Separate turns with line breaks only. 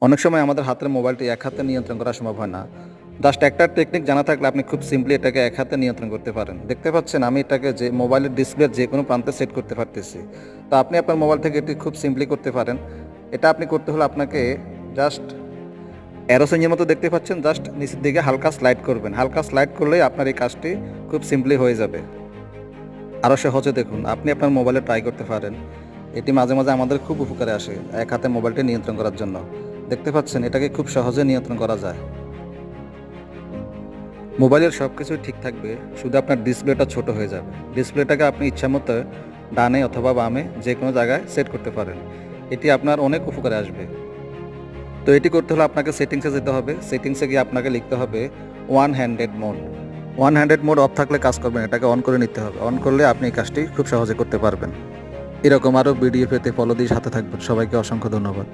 অনেক সময় আমাদের হাতের মোবাইলটি এক হাতে নিয়ন্ত্রণ করা সম্ভব হয় না। জাস্ট একটা টেকনিক জানা থাকলে আপনি খুব সিম্পলি এটাকে এক হাতে নিয়ন্ত্রণ করতে পারেন। দেখতে পাচ্ছেন আমি এটাকে যে মোবাইলের ডিসপ্লের যে কোনো প্রান্তে সেট করতে পারতেছি। তো আপনি আপনার মোবাইল থেকে এটি খুব সিম্পলি করতে পারেন। এটা আপনি করতে হলে আপনাকে জাস্ট অ্যারো চেঞ্জের মতো দেখতে পাচ্ছেন, জাস্ট নিচের দিকে হালকা স্লাইড করবেন। হালকা স্লাইড করলেই আপনার এই কাজটি খুব সিম্পলি হয়ে যাবে। আরও সহজে দেখুন, আপনি আপনার মোবাইলে ট্রাই করতে পারেন। এটি মাঝে মাঝে আমাদের খুব উপকারে আসে এক হাতে মোবাইলটি নিয়ন্ত্রণ করার জন্য। দেখতে পাচ্ছেন এটাকে খুব সহজে নিয়ন্ত্রণ করা যায়। মোবাইলের সব কিছুই ঠিক থাকবে, শুধু আপনার ডিসপ্লেটা ছোট হয়ে যাবে। ডিসপ্লেটাকে আপনি ইচ্ছামতো ডানে অথবা বামে যে কোনো জায়গায় সেট করতে পারেন। এটি আপনার অনেক উপকারে আসবে। তো এটি করতে হলে আপনাকে সেটিংসে যেতে হবে। সেটিংসে গিয়ে আপনাকে লিখতে হবে one handed mode. One handed mode of থাকলে কাজ করবেন, এটাকে অন করে নিতে হবে। অন করলে আপনি এই কাজটি খুব সহজে করতে পারবেন। এরকম আরও ভিডিও পেতে ফলো দিয়ে সাথে থাকবেন। সবাইকে অসংখ্য ধন্যবাদ।